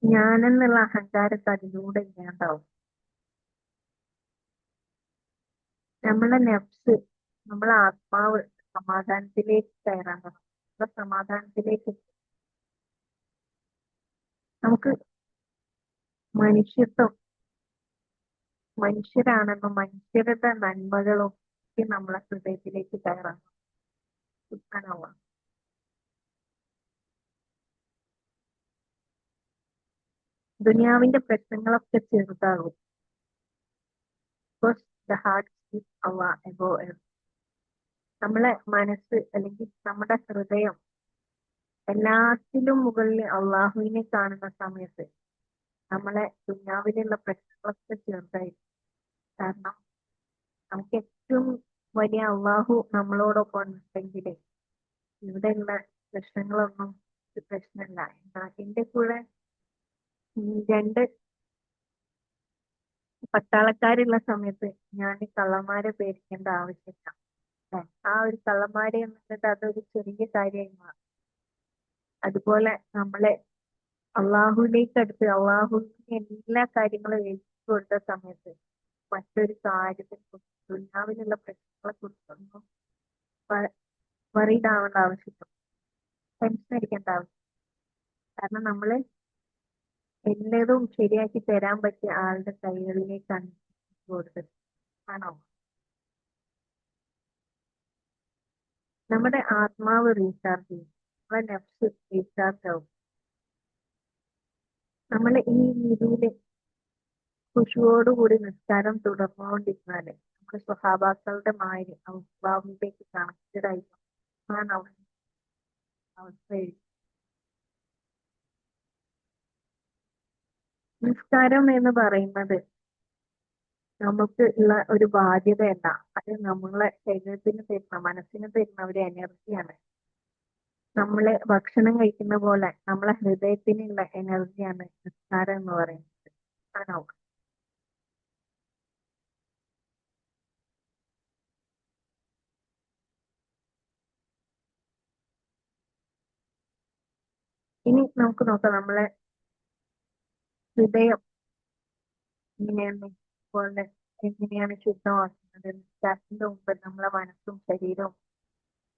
ഞാനെന്നുള്ള അഹങ്കാരത്തെ അതിലൂടെ ഇല്ലാണ്ടാവും. നമ്മളെ നെഫ്സ്, നമ്മളെ ആത്മാവ് സമാധാനത്തിലേക്ക് കയറാൻ തുടങ്ങും. സമാധാനത്തിലേക്ക് നമുക്ക് മനുഷ്യത്വം, മനുഷ്യരാണെന്നും മനുഷ്യരുടെ നന്മകളും ഒക്കെ നമ്മളെ ഹൃദയത്തിലേക്ക് കയറാൻ സുബ്ഹാനല്ലാഹ്. ദുനിയാവിന്റെ പ്രശ്നങ്ങളൊക്കെ ചെറുതാകും. Because the heart is Allah above everything. നമ്മളെ മനസ്സ് അല്ലെങ്കിൽ നമ്മുടെ ഹൃദയം എല്ലാത്തിലും മുകളിൽ അള്ളാഹുവിനെ കാണുന്ന സമയത്ത് നമ്മളെ ദുനിയാവിലുള്ള പ്രശ്നങ്ങളൊക്കെ ചെറുതായിരിക്കും. കാരണം നമുക്ക് ഏറ്റവും വലിയ അള്ളാഹു നമ്മളോടൊപ്പം ഉണ്ടെങ്കിൽ ഇവിടെയുള്ള പ്രശ്നങ്ങളൊന്നും ഒരു പ്രശ്നമില്ല. എന്നാൽ എന്റെ കൂടെ രണ്ട് പട്ടാളക്കാരുള്ള സമയത്ത് ഞാൻ കള്ളന്മാരെ പേടിക്കേണ്ട ആവശ്യമില്ല. ആ ഒരു കള്ളന്മാരെ എന്നിട്ട് അതൊരു ചെറിയ കാര്യമായി മാറും. അതുപോലെ നമ്മളെ അള്ളാഹുലേക്ക് അടുത്ത് അള്ളാഹുവിന് എല്ലാ കാര്യങ്ങളും ഏൽപ്പിച്ചു കൊടുത്ത സമയത്ത് മറ്റൊരു കാര്യത്തെ കുറിച്ച്, ദുനിയാവിലുള്ള പ്രശ്നങ്ങളെ കുറിച്ചൊന്നും വറീഡ് ആവേണ്ട ആവശ്യമില്ല, ടെൻഷൻ അടിക്കേണ്ട ആവശ്യം. കാരണം നമ്മള് എല്ലതും ശരിയാക്കി തരാൻ പറ്റിയ ആളുടെ കൈകളിലേക്കാണ് കൊടുത്തത്. ആണോ. നമ്മുടെ ആത്മാവ് റീചാർജ് ചെയ്യും. നമ്മളെ നഫ്സ് റീചാർജ് ആവും. നമ്മൾ ഈ രീതിയിൽ ഖുശുവോടുകൂടി നിസ്കാരം തുടർന്നുകൊണ്ടിരുന്നാല് നമ്മുടെ സ്വഹാബാക്കളുടെ മാതിരി അള്ളാഹുവിലേക്ക് കണക്റ്റഡ് ആയി ആണ് അവസ്ഥ. നിസ്കാരം എന്ന് പറയുന്നത് നമുക്ക് ഉള്ള ഒരു ബാധ്യതയല്ല, അത് നമ്മളെ ശരീരത്തിന് തരുന്ന മനസ്സിന് തരുന്ന ഒരു എനർജിയാണ്. നമ്മള് ഭക്ഷണം കഴിക്കുന്ന പോലെ നമ്മളെ ഹൃദയത്തിനുള്ള എനർജിയാണ് നിസ്കാരം എന്ന് പറയുന്നത്. ആണോ? ഇനി നമുക്ക് നോക്കാം നമ്മളെ ഹൃദയം എങ്ങനെയാണ് പോലെ എങ്ങനെയാണ് ശുദ്ധമാക്കുന്നത്. നിസ്കാരത്തിന്റെ മുമ്പ് നമ്മളെ മനസ്സും ശരീരവും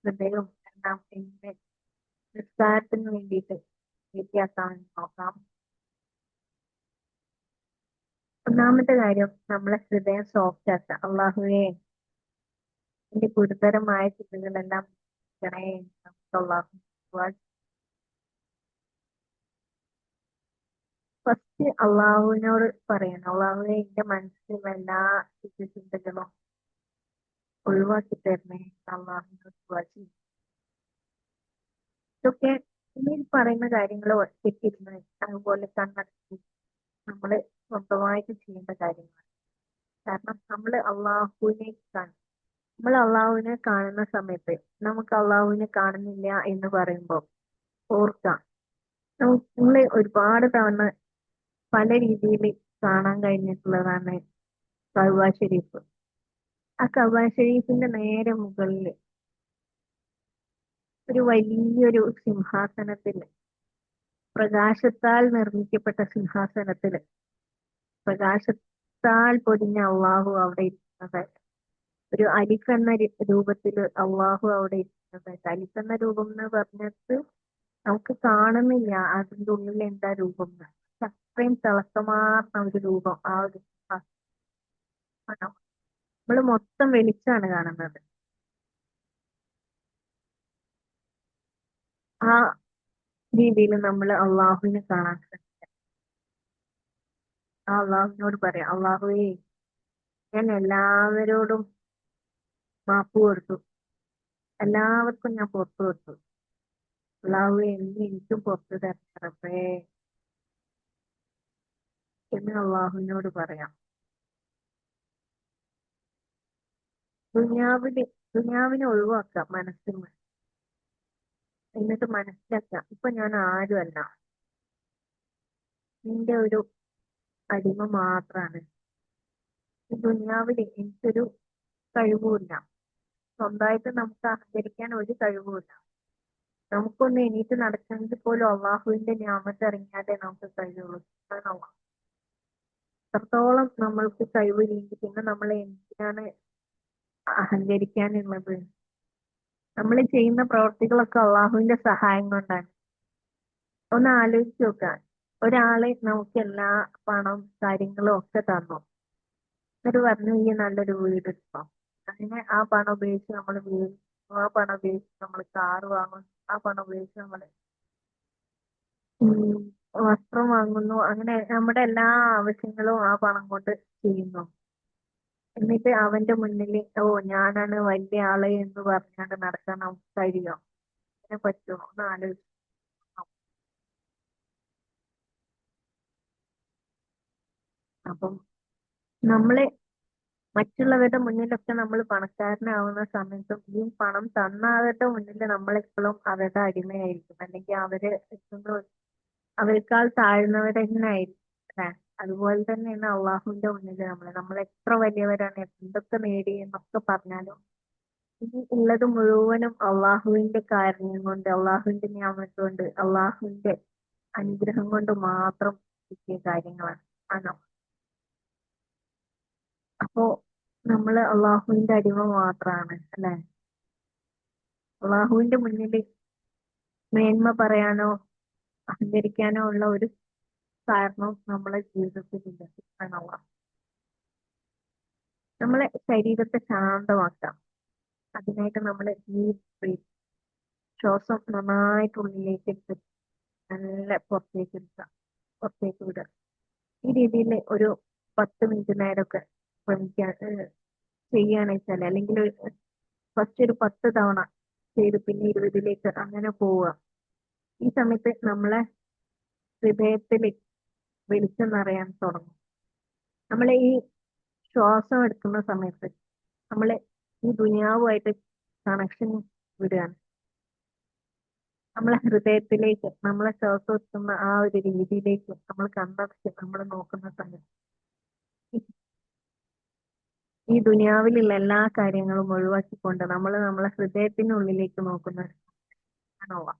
ഹൃദയവും എല്ലാം എങ്ങനെ നിസ്കാരത്തിന് വേണ്ടിയിട്ട് വ്യത്യാസമാണെന്ന് നോക്കാം. ഒന്നാമത്തെ കാര്യം, നമ്മളെ ഹൃദയം സോഫ്റ്റ് ആക്കുക. അള്ളാഹുവേ, എന്റെ ഗുരുതരമായ ചിന്തകളെല്ലാം ണേ അള്ളാഹു. ഫസ്റ്റ് അള്ളാഹുവിനോട് പറയണം, അള്ളാഹുവെ എന്റെ മനസ്സിലുള്ള എല്ലാ ചിന്തകളും ഒഴിവാക്കി തരണേ. അള്ളാഹുവിനോട് ദുആ ചെയ്യും. ഇതൊക്കെ ഈ പറയുന്ന കാര്യങ്ങൾ ഒറ്റയ്ക്കിരുന്ന് അതുപോലെ കണ്ണടച്ച് നമ്മള് സ്വന്തമായിട്ട് ചെയ്യേണ്ട കാര്യങ്ങൾ. കാരണം നമ്മൾ അള്ളാഹുവിനെ കാണുന്ന സമയത്ത് നമുക്ക് അള്ളാഹുവിനെ കാണുന്നില്ല എന്ന് പറയുമ്പോൾ ഓർക്കാം, നമ്മളെ ഒരുപാട് തവണ പല രീതിയിൽ കാണാൻ കഴിഞ്ഞിട്ടുള്ളതാണ് കഅബ ഷരീഫ്. ആ കഅബ ഷരീഫിന്റെ നേരെ മുകളിൽ ഒരു വലിയൊരു സിംഹാസനത്തില്, പ്രകാശത്താൽ നിർമ്മിക്കപ്പെട്ട സിംഹാസനത്തില് പ്രകാശത്താൽ പൊതിഞ്ഞ അള്ളാഹു അവിടെ ഇരിക്കുന്നത്. ഒരു അലിഫ് എന്ന രൂപത്തില് അള്ളാഹു അവിടെ ഇരിക്കുന്നത്. അലിഫ് എന്ന രൂപം എന്ന് പറഞ്ഞിട്ട് നമുക്ക് കാണുന്നില്ല അതിന്റെ ഉള്ളിൽ എന്താ രൂപം എന്ന്. അത്രയും തിളക്കമാർന്ന ഒരു രൂപം ആ ഒരു സിംഹാസനം. നമ്മള് മൊത്തം വെളിച്ചാണ് കാണുന്നത്. ആ രീതിയിൽ നമ്മൾ അള്ളാഹുവിനെ കാണാൻ ശ്രമിക്കാം. ആ അള്ളാഹുവിനോട് പറയാം, അള്ളാഹുവേ ഞാൻ എല്ലാവരോടും മാപ്പ് കൊടുത്തു, എല്ലാവർക്കും ഞാൻ പുറത്തു കൊടുത്തു. അള്ളാഹുവേ എനിക്കും പുറത്തു തരണേ എന്ന് അള്ളാഹുവിനോട് പറയാം. ദുനിയാവില് ദുനിയാവിനെ ഒഴിവാക്കാം മനസ്സിൽ നിന്ന്. എന്നിട്ട് മനസ്സിലാക്കാം, ഇപ്പൊ ഞാൻ ആരുമല്ല, നിന്റെ ഒരു അടിമ മാത്രാണ്. ഈ ദുനിയാവില് എനിക്കൊരു കഴിവുമില്ല. സ്വന്തമായിട്ട് നമുക്ക് അഹങ്കരിക്കാൻ ഒരു കഴിവുമില്ല. നമുക്കൊന്ന് എണീറ്റ് നടക്കണമെങ്കിൽ പോലും അള്ളാഹുവിന്റെ ഞാമത്ത് ഇറങ്ങിയാലേ നമുക്ക് കഴിയുള്ളൂ. അത്രത്തോളം നമ്മൾക്ക് കഴിവില്ലെങ്കിൽ പിന്നെ നമ്മൾ എന്തിനാണ് അഹങ്കരിക്കാനുള്ളത്? നമ്മൾ ചെയ്യുന്ന പ്രവർത്തികളൊക്കെ അള്ളാഹുവിന്റെ സഹായം കൊണ്ടാണ്. ഒന്ന് ആലോചിച്ച് നോക്കാൻ, ഒരാളെ നമുക്ക് എല്ലാ പണം കാര്യങ്ങളും ഒക്കെ തന്നു, എന്നിട്ട് പറഞ്ഞു ഈ നല്ലൊരു വീട് എടുക്കാം. അങ്ങനെ ആ പണം ഉപയോഗിച്ച് നമ്മൾ വീട്, ആ പണം ഉപയോഗിച്ച് നമ്മൾ കാറ് വാങ്ങും, ആ പണം ഉപയോഗിച്ച് നമ്മൾ വസ്ത്രം വാങ്ങുന്നു. അങ്ങനെ നമ്മുടെ എല്ലാ ആവശ്യങ്ങളും ആ പണം കൊണ്ട് ചെയ്യുന്നു. എന്നിട്ട് അവന്റെ മുന്നിൽ ഓ ഞാനാണ് വലിയ ആള് എന്ന് പറഞ്ഞാണ്ട് നടക്കാൻ നമുക്ക് കഴിയോ? അതിനെ പറ്റുമോ? ഒന്ന് ആലോചിച്ചു. അപ്പം നമ്മളെ മറ്റുള്ളവരുടെ മുന്നിലൊക്കെ നമ്മൾ പണക്കാരനാവുന്ന സമയത്തും ഈ പണം തന്ന ആളുടെ മുന്നിൽ നമ്മളെപ്പോഴും അവരുടെ അടിമയായിരിക്കും, അല്ലെങ്കിൽ അവരെക്കാൾ താഴ്ന്നവർ തന്നെ ആയിരിക്കും. അല്ലേ? അതുപോലെ തന്നെയാണ് അള്ളാഹുവിന്റെ മുന്നിൽ നമ്മൾ എത്ര വലിയവരാണ്, എന്തൊക്കെ നേടി എന്നൊക്കെ പറഞ്ഞാലും ഈ ഉള്ളത് മുഴുവനും അള്ളാഹുവിന്റെ കാരുണ്യം കൊണ്ട്, അള്ളാഹുവിന്റെ ഞാമത്ത് കൊണ്ട്, അള്ളാഹുവിന്റെ അനുഗ്രഹം കൊണ്ട് മാത്രം കിട്ടിയ കാര്യങ്ങളാണ്. ആണോ? അപ്പോ നമ്മള് അള്ളാഹുവിന്റെ അടിമ മാത്രാണ്. അല്ലെ? അള്ളാഹുവിന്റെ മുന്നിൽ മേന്മ പറയാനോ അഹങ്കരിക്കാനോ ഉള്ള ഒരു കാരണവും നമ്മളെ ജീവിതത്തിലില്ല. ആണോ? നമ്മളെ ശരീരത്തെ ശാന്തമാക്കാം. അതിനായിട്ട് നമ്മൾ ഡീപ് ബ്രീത്ത് ശ്വാസം നന്നായിട്ട് ഉള്ളിലേക്ക് എടുത്ത് നല്ല പുറത്തേക്ക് എടുക്കുക, പുറത്തേക്ക് വിടുക. ഈ രീതിയിൽ ഒരു 10 മിനിറ്റ് നേരമൊക്കെ ശ്രമിക്കാൻ ചെയ്യുകയാണെന്ന് വെച്ചാൽ, അല്ലെങ്കിൽ ഫസ്റ്റ് ഒരു 10 തവണ ചെയ്ത് പിന്നെ 20ലേക്ക് അങ്ങനെ പോവുക. ഈ സമയത്ത് നമ്മളെ ഹൃദയത്തിൽ വെളിച്ചം നിറയാൻ തുടങ്ങും. നമ്മളെ ഈ ശ്വാസം എടുക്കുന്ന സമയത്ത് നമ്മളെ ഈ ദുനിയാവുമായിട്ട് കണക്ഷൻ വിടുകയാണ്. നമ്മളെ ഹൃദയത്തിലേക്ക് നമ്മളെ ശ്വാസം എത്തുന്ന ആ ഒരു രീതിയിലേക്ക് നമ്മൾ കണ്ണടച്ച് നമ്മൾ നോക്കുന്ന സമയത്ത് ഈ ദുനിയാവിലുള്ള എല്ലാ കാര്യങ്ങളും ഒഴിവാക്കിക്കൊണ്ട് നമ്മൾ നമ്മളെ ഹൃദയത്തിനുള്ളിലേക്ക് നോക്കുന്ന ആണോവാ.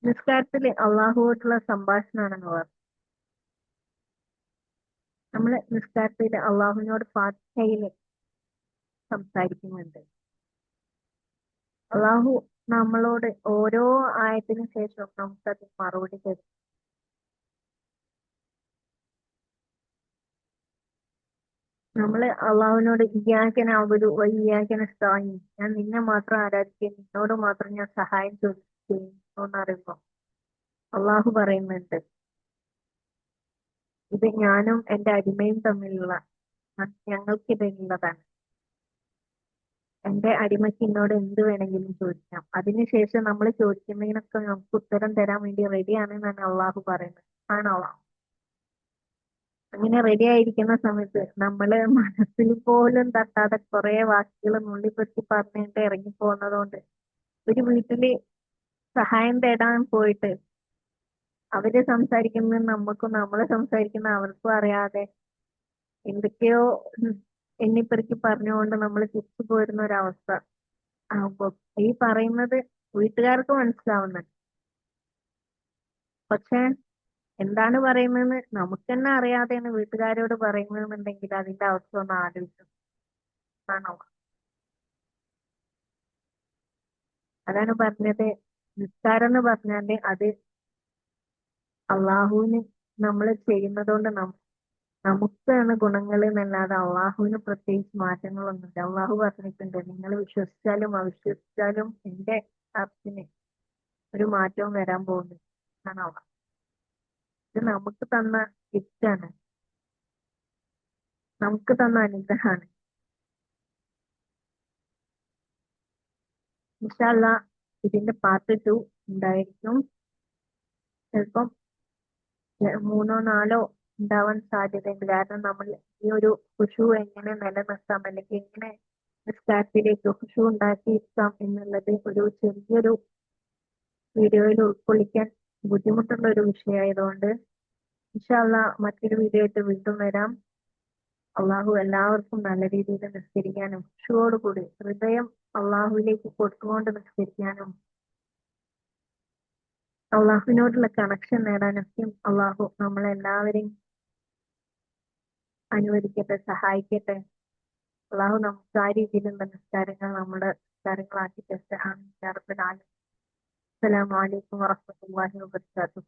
നിസ്കാരത്തിൽ അള്ളാഹുവായിട്ടുള്ള സംഭാഷണമാണെന്ന് പറഞ്ഞു. നമ്മള് നിസ്കാരത്തിൽ അള്ളാഹുവിനോട് ഫാത്തിഹയിൽ സംസാരിക്കുന്നുണ്ട്. അള്ളാഹു നമ്മളോട് ഓരോ ആയത്തിനു ശേഷം നമുക്കത് മറുപടി തരും. നമ്മള് അള്ളാഹുവിനോട് ഇയ്യാക നഅ്ബുദു വ ഇയ്യാക നസ്തഈൻ, ഞാൻ നിന്നെ മാത്രം ആരാധിക്കുകയും നിന്നോട് മാത്രം ഞാൻ സഹായം ചോദിക്കുകയും എന്നറിയുമ്പോ അള്ളാഹു പറയുന്നുണ്ട്, ഇത് ഞാനും എന്റെ അടിമയും തമ്മിലുള്ള ഞങ്ങൾക്കിടയിലുള്ളതാണ്. എന്റെ അടിമയ്ക്ക് എന്നോട് എന്ത് വേണമെങ്കിലും ചോദിക്കാം, അതിനുശേഷം നമ്മൾ ചോദിക്കുന്നതിനൊക്കെ നമുക്ക് ഉത്തരം തരാൻ വേണ്ടി റെഡിയാണെന്നാണ് അള്ളാഹു പറയുന്നത്. ആണോ? അങ്ങനെ റെഡി ആയിരിക്കുന്ന സമയത്ത് നമ്മള് മനസ്സിൽ പോലും തട്ടാതെ കുറെ വാക്കുകൾ നുള്ളിപ്പെട്ടി പറഞ്ഞിട്ട് ഇറങ്ങി പോകുന്നതുകൊണ്ട് ഒരു വീട്ടില് സഹായം തേടാൻ പോയിട്ട് അവര് സംസാരിക്കുന്നത് നമുക്കും നമ്മള് സംസാരിക്കുന്ന അവർക്കും അറിയാതെ എന്തൊക്കെയോ എണ്ണിപ്പെറുക്കി പറഞ്ഞുകൊണ്ട് നമ്മൾ തിരിച്ചു പോരുന്ന ഒരവസ്ഥ ആകുമ്പോ ഈ പറയുന്നത് വീട്ടുകാർക്ക് മനസ്സിലാവുന്നുണ്ട്, പക്ഷെ എന്താണ് പറയുന്നതെന്ന് നമുക്ക് തന്നെ അറിയാതെയാണ് വീട്ടുകാരോട് പറയുന്നതെന്നുണ്ടെങ്കിൽ അതിന്റെ അവസ്ഥ ഒന്ന് ആലോചിച്ചു. ആണോ? അതാണ് പറഞ്ഞത്, നിസ്കാരം എന്ന് പറഞ്ഞാല് അത് അള്ളാഹുവിന് നമ്മൾ ചെയ്യുന്നതുകൊണ്ട് നമുക്കാണ് ഗുണങ്ങൾ എന്നല്ലാതെ അള്ളാഹുവിന് പ്രത്യേകിച്ച് മാറ്റങ്ങളൊന്നുമില്ല. അള്ളാഹു പറഞ്ഞിട്ടുണ്ട്, നിങ്ങൾ വിശ്വസിച്ചാലും അവിശ്വസിച്ചാലും എന്റെ അർത്ഥത്തിന് ഒരു മാറ്റവും വരാൻ പോകുന്നു. ആണോ? ഇത് നമുക്ക് തന്ന ഗിഫ്റ്റാണ്, നമുക്ക് തന്ന അനുഗ്രഹമാണ്. ഇൻഷാ അല്ലാഹ് ഇതിന്റെ പാർട്ട് 2 ഉണ്ടായിരിക്കും. ചിലപ്പം 3-4 ഉണ്ടാവാൻ സാധ്യതയുണ്ട്. കാരണം നമ്മൾ ഈ ഒരു ഖുശൂ എങ്ങനെ നിലനിർത്താം, അല്ലെങ്കിൽ എങ്ങനെ നിസ്കാരത്തിലേക്ക് ഖുശൂ ഉണ്ടാക്കിയിരിക്കാം എന്നുള്ളത് ഒരു ചെറിയൊരു വീഡിയോയിൽ ഉൾക്കൊള്ളിക്കാൻ ബുദ്ധിമുട്ടുള്ള ഒരു വിഷയമായതുകൊണ്ട് ഇൻഷാ അല്ലാഹ് മറ്റൊരു വീഡിയോ ആയിട്ട് വീണ്ടും വരാം. അള്ളാഹു എല്ലാവർക്കും നല്ല രീതിയിൽ നിസ്കരിക്കാനും ഖുശൂവോടുകൂടി ഹൃദയം അള്ളാഹുവിലേക്ക് കൊടുത്തുകൊണ്ട് നിസ്കരിക്കാനും അള്ളാഹുവിനോടുള്ള കണക്ഷൻ നേടാനൊക്കെയും അള്ളാഹു നമ്മളെല്ലാവരെയും അനുവദിക്കട്ടെ, സഹായിക്കട്ടെ. അള്ളാഹു നമുക്ക് ആ രീതിയിലുള്ള നിസ്കാരങ്ങൾ നമ്മുടെ നിസ്കാരങ്ങളാക്കി തരട്ടെ. ആമീൻ യാ റബ്ബൽ ആലമീൻ. അസ്സലാമു അലൈക്കും വറഹ്മത്തുള്ളാഹി വബറകാതുഹു.